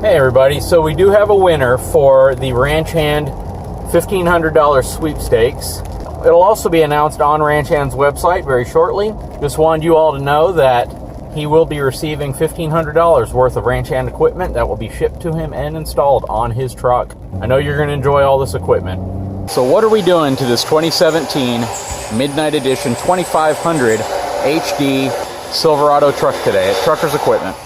Hey everybody, so we do have a winner for the Ranch Hand $1,500 sweepstakes. It'll also be announced on Ranch Hand's website very shortly. Just wanted you all to know that he will be receiving $1,500 worth of Ranch Hand equipment that will be shipped to him and installed on his truck. I know you're going to enjoy all this equipment. So what are we doing to this 2017 Midnight Edition 2500 HD Silverado truck today at Truckers Equipment?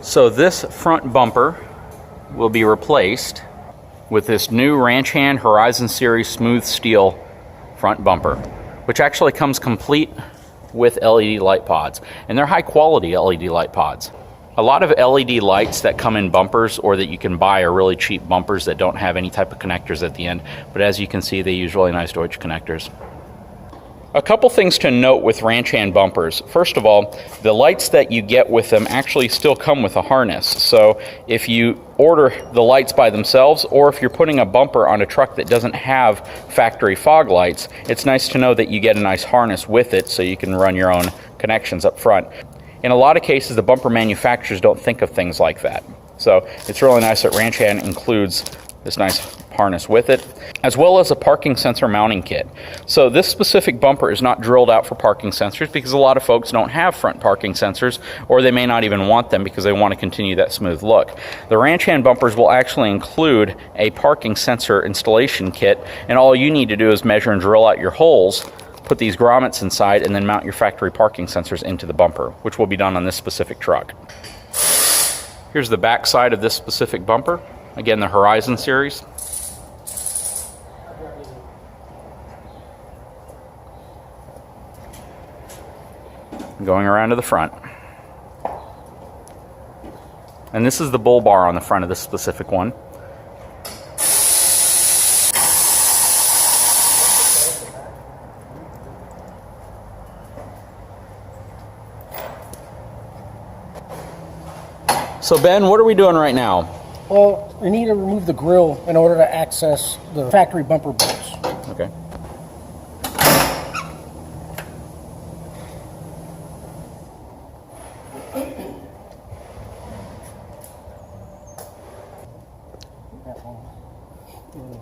So this front bumper will be replaced with this new Ranch Hand Horizon Series smooth steel front bumper, which actually comes complete with LED light pods, and they're high quality LED light pods. A lot of LED lights that come in bumpers or that you can buy are really cheap bumpers that don't have any type of connectors at the end, but as you can see, they use really nice Deutsch connectors. A couple things to note with Ranch Hand bumpers. First of all, the lights that you get with them actually still come with a harness. So if you order the lights by themselves, or if you're putting a bumper on a truck that doesn't have factory fog lights, it's nice to know that you get a nice harness with it so you can run your own connections up front. In a lot of cases, the bumper manufacturers don't think of things like that. So it's really nice that Ranch Hand includes this nice harness with it, as well as a parking sensor mounting kit. So this specific bumper is not drilled out for parking sensors because a lot of folks don't have front parking sensors, or they may not even want them because they want to continue that smooth look. The Ranch Hand bumpers will actually include a parking sensor installation kit, and all you need to do is measure and drill out your holes, put these grommets inside, and then mount your factory parking sensors into the bumper, which will be done on this specific truck. Here's the back side of this specific bumper. Again, the Horizon Series. Going around to the front. And this is the bull bar on the front of this specific one. So Ben, what are we doing right now? Well, we need to remove the grill in order to access the factory bumper bolts. Okay.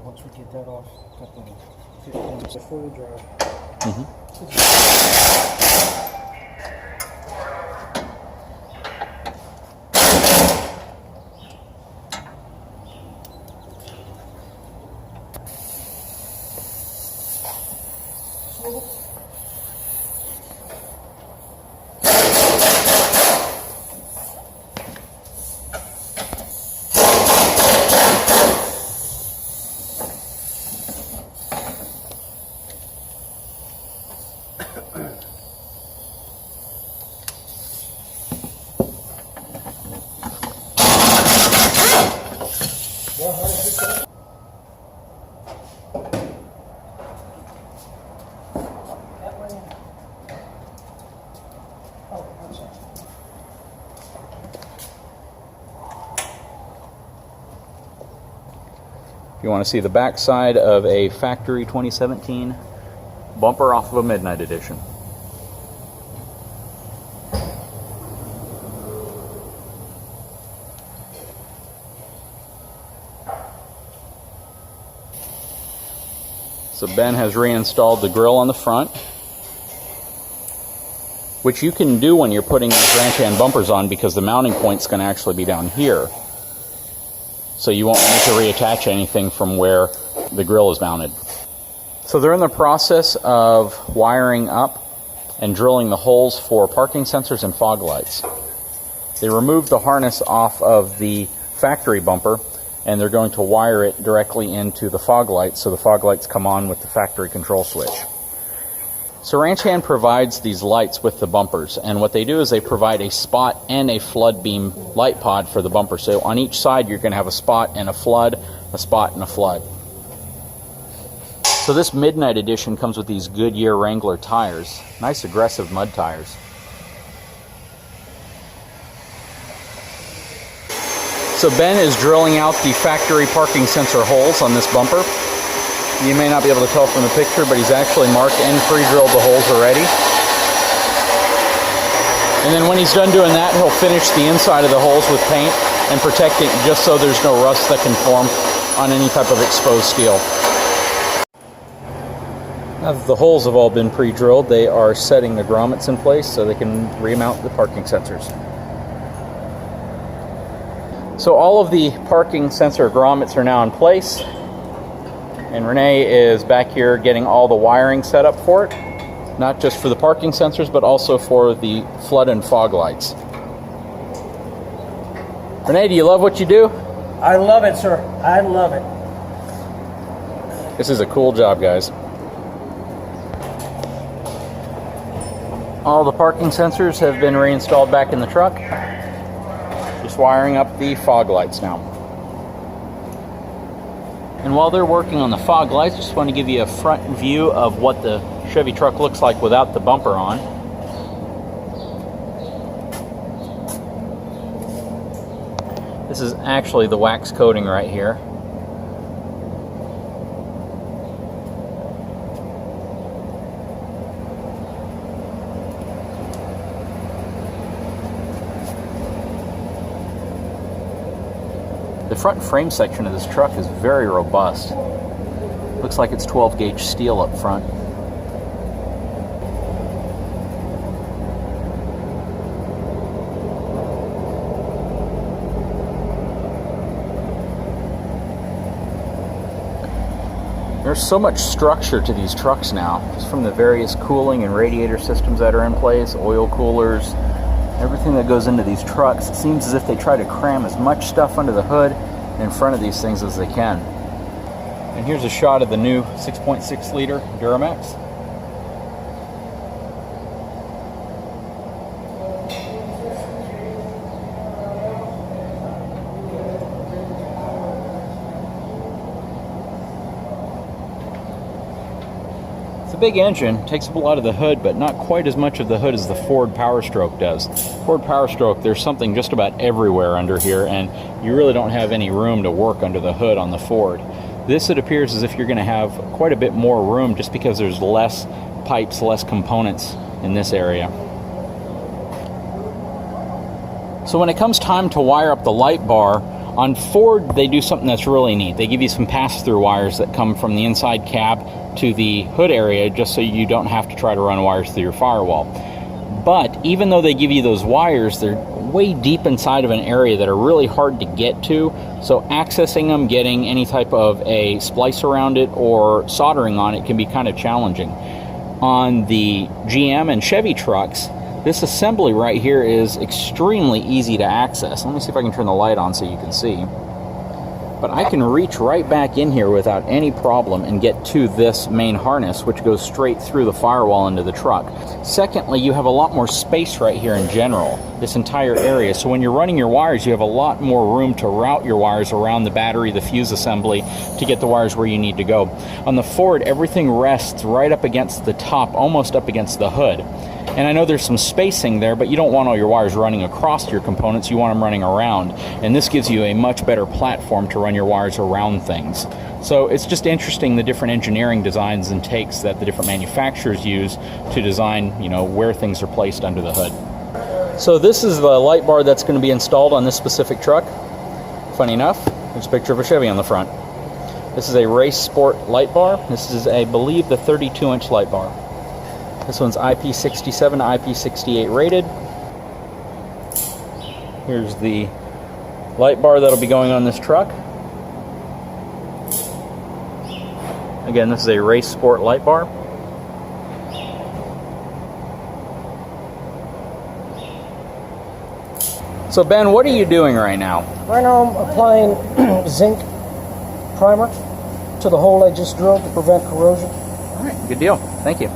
Once we get that off, got the 15 four-wheel drive. If you want to see the back side of a factory 2017 bumper off of a Midnight Edition. So Ben has reinstalled the grill on the front, which you can do when you're putting these Ranch Hand bumpers on because the mounting point's going to actually be down here. So you won't need to reattach anything from where the grill is mounted. So they're in the process of wiring up and drilling the holes for parking sensors and fog lights. They removed the harness off of the factory bumper, and they're going to wire it directly into the fog lights, so the fog lights come on with the factory control switch. So Ranch Hand provides these lights with the bumpers, and what they do is they provide a spot and a flood beam light pod for the bumper. So on each side you're going to have a spot and a flood, a spot and a flood. So this Midnight Edition comes with these Goodyear Wrangler tires, nice aggressive mud tires. So Ben is drilling out the factory parking sensor holes on this bumper. You may not be able to tell from the picture, but he's actually marked and pre-drilled the holes already. And then when he's done doing that, he'll finish the inside of the holes with paint and protect it just so there's no rust that can form on any type of exposed steel. Now that the holes have all been pre-drilled, they are setting the grommets in place so they can remount the parking sensors. So all of the parking sensor grommets are now in place, and Renee is back here getting all the wiring set up for it, not just for the parking sensors but also for the flood and fog lights. Renee, do you love what you do? I love it, sir. I love it. This is a cool job, guys. All the parking sensors have been reinstalled back in the truck. Just wiring up the fog lights now. And while they're working on the fog lights, I just want to give you a front view of what the Chevy truck looks like without the bumper on. This is actually the wax coating right here. The front frame section of this truck is very robust. Looks like it's 12 gauge steel up front. There's so much structure to these trucks now, just from the various cooling and radiator systems that are in place, oil coolers, everything that goes into these trucks. It seems as if they try to cram as much stuff under the hood and in front of these things as they can. And here's a shot of the new 6.6 liter Duramax. It's a big engine, takes up a lot of the hood, but not quite as much of the hood as the Ford Power Stroke does. Ford Power Stroke, there's something just about everywhere under here, and you really don't have any room to work under the hood on the Ford. This, it appears as if you're going to have quite a bit more room just because there's less pipes, less components in this area. So when it comes time to wire up the light bar, on Ford, they do something that's really neat. They give you some pass-through wires that come from the inside cab to the hood area just so you don't have to try to run wires through your firewall. But even though they give you those wires, they're way deep inside of an area that are really hard to get to. So accessing them, getting any type of a splice around it or soldering on it can be kind of challenging. On the GM and Chevy trucks, this assembly right here is extremely easy to access. Let me see if I can turn the light on so you can see. But I can reach right back in here without any problem and get to this main harness, which goes straight through the firewall into the truck. Secondly, you have a lot more space right here in general, this entire area. So when you're running your wires, you have a lot more room to route your wires around the battery, the fuse assembly, to get the wires where you need to go. On the Ford, everything rests right up against the top, almost up against the hood. And I know there's some spacing there, but you don't want all your wires running across your components. You want them running around. And this gives you a much better platform to run your wires around things. So it's just interesting the different engineering designs and takes that the different manufacturers use to design, you know, where things are placed under the hood. So this is the light bar that's going to be installed on this specific truck. Funny enough, there's a picture of a Chevy on the front. This is a Race Sport light bar. This is, I believe, the 32-inch light bar. This one's IP67 to IP68 rated. Here's the light bar that'll be going on this truck. Again, this is a Race Sport light bar. So Ben, what are you doing right now? Right now I'm applying zinc primer to the hole I just drilled to prevent corrosion. All right, good deal. Thank you.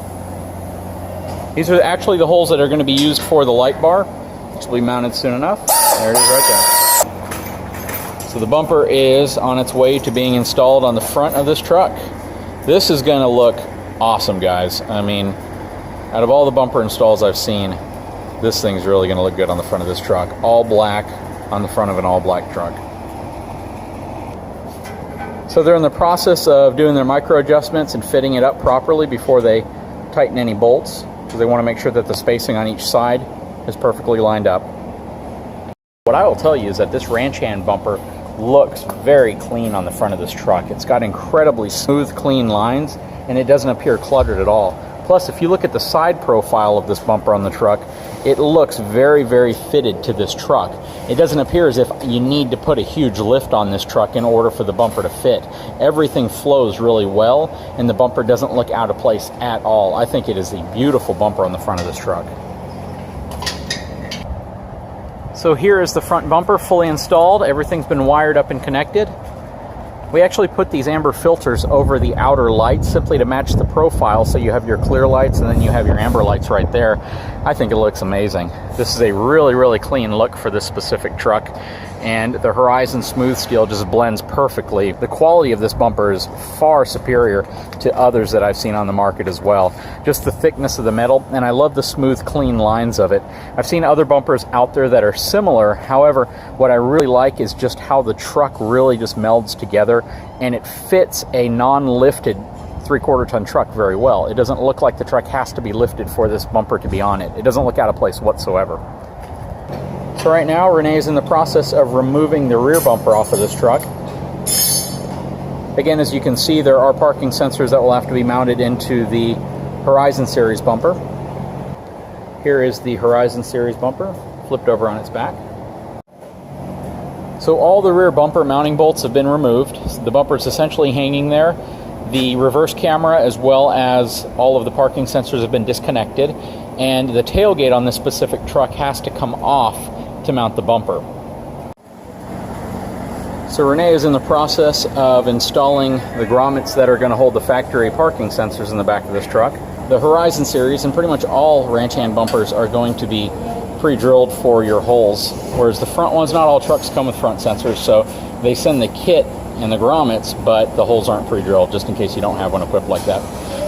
These are actually the holes that are going to be used for the light bar, which will be mounted soon enough. There it is right there. So the bumper is on its way to being installed on the front of this truck. This is going to look awesome, guys. I mean, out of all the bumper installs I've seen, this thing's really going to look good on the front of this truck. All black on the front of an all black truck. So they're in the process of doing their micro adjustments and fitting it up properly before they tighten any bolts, because they want to make sure that the spacing on each side is perfectly lined up. What I will tell you is that this ranch hand bumper looks very clean on the front of this truck. It's got incredibly smooth, clean lines, and it doesn't appear cluttered at all. Plus, if you look at the side profile of this bumper on the truck, it looks very, very fitted to this truck. It doesn't appear as if you need to put a huge lift on this truck in order for the bumper to fit. Everything flows really well, and the bumper doesn't look out of place at all. I think it is a beautiful bumper on the front of this truck. So here is the front bumper fully installed. Everything's been wired up and connected. We actually put these amber filters over the outer lights simply to match the profile, so you have your clear lights and then you have your amber lights right there. I think it looks amazing. This is a really, really clean look for this specific truck, and the Horizon smooth steel just blends perfectly. The quality of this bumper is far superior to others that I've seen on the market as well. Just the thickness of the metal, and I love the smooth, clean lines of it. I've seen other bumpers out there that are similar. However, what I really like is just how the truck really just melds together, and it fits a non-lifted 3/4 ton truck very well. It doesn't look like the truck has to be lifted for this bumper to be on it. It doesn't look out of place whatsoever. So right now, Renee is in the process of removing the rear bumper off of this truck. Again, as you can see, there are parking sensors that will have to be mounted into the Horizon Series bumper. Here is the Horizon Series bumper, flipped over on its back. So all the rear bumper mounting bolts have been removed. The bumper is essentially hanging there. The reverse camera as well as all of the parking sensors have been disconnected, and the tailgate on this specific truck has to come off to mount the bumper. So Renee is in the process of installing the grommets that are going to hold the factory parking sensors in the back of this truck. The Horizon Series and pretty much all ranch hand bumpers are going to be pre-drilled for your holes, whereas the front ones, not all trucks come with front sensors, so they send the kit and the grommets, but the holes aren't pre-drilled, just in case you don't have one equipped like that.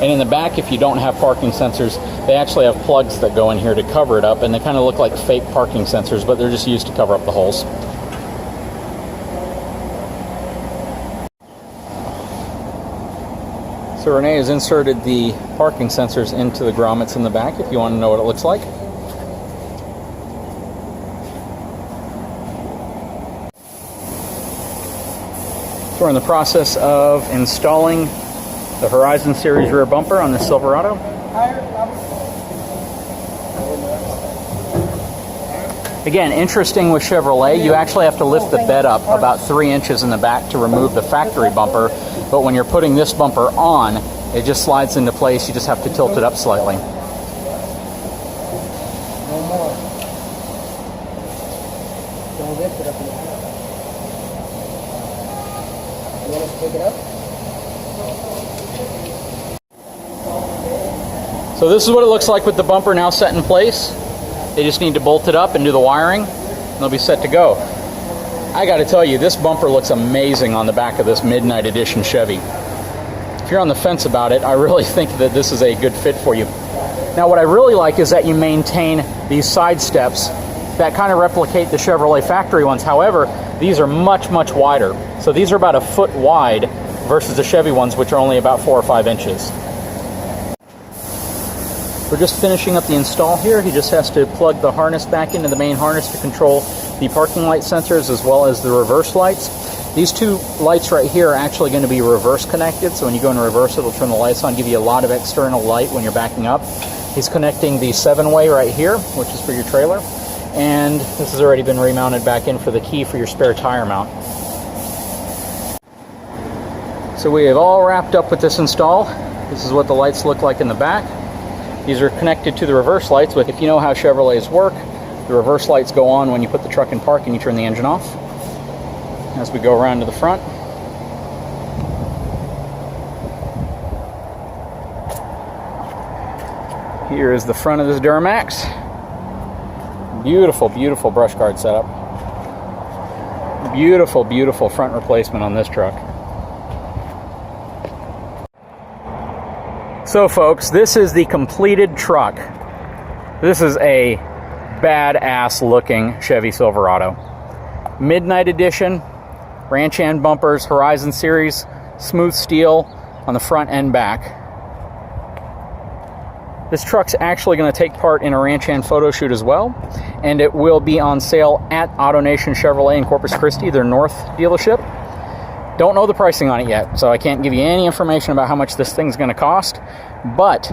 And in the back, if you don't have parking sensors, they actually have plugs that go in here to cover it up, and they kind of look like fake parking sensors, but they're just used to cover up the holes. So Renee has inserted the parking sensors into the grommets in the back, if you want to know what it looks like. We're in the process of installing the Horizon Series rear bumper on the Silverado. Again, interesting with Chevrolet, you actually have to lift the bed up about 3 inches in the back to remove the factory bumper, but when you're putting this bumper on, it just slides into place. You just have to tilt it up slightly. No more. Don't lift it up in the back. You want us to take it up? So this is what it looks like with the bumper now set in place. They just need to bolt it up and do the wiring, and they'll be set to go. I got to tell you, this bumper looks amazing on the back of this Midnight Edition Chevy. If you're on the fence about it, I really think that this is a good fit for you. Now, what I really like is that you maintain these side steps that kind of replicate the Chevrolet factory ones. However, these are much, much wider. So these are about 1 foot wide versus the Chevy ones, which are only about 4 or 5 inches. We're just finishing up the install here. He just has to plug the harness back into the main harness to control the parking light sensors as well as the reverse lights. These two lights right here are actually going to be reverse connected, so when you go in reverse, it'll turn the lights on, give you a lot of external light when you're backing up. He's connecting the 7-way right here, which is for your trailer, and this has already been remounted back in for the key for your spare tire mount. So we have all wrapped up with this install. This is what the lights look like in the back. These are connected to the reverse lights, but if you know how Chevrolets work, the reverse lights go on when you put the truck in park and you turn the engine off. As we go around to the front. Here is the front of this Duramax. Beautiful, beautiful brush guard setup. Beautiful, beautiful front replacement on this truck. So folks, this is the completed truck. This is a badass looking Chevy Silverado. Midnight Edition, Ranch hand bumpers, Horizon Series, smooth steel on the front and back. This truck's actually going to take part in a ranch hand photo shoot as well, and it will be on sale at AutoNation Chevrolet in Corpus Christi, their North dealership. Don't know the pricing on it yet, so I can't give you any information about how much this thing's going to cost, but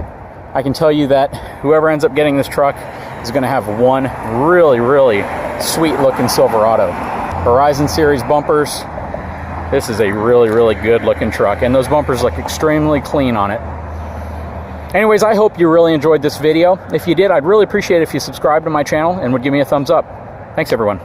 I can tell you that whoever ends up getting this truck is going to have one really, really sweet looking Silverado. Horizon Series bumpers. This is a really, really good looking truck, and those bumpers look extremely clean on it. Anyways, I hope you really enjoyed this video. If you did, I'd really appreciate it if you subscribed to my channel and would give me a thumbs up. Thanks, everyone.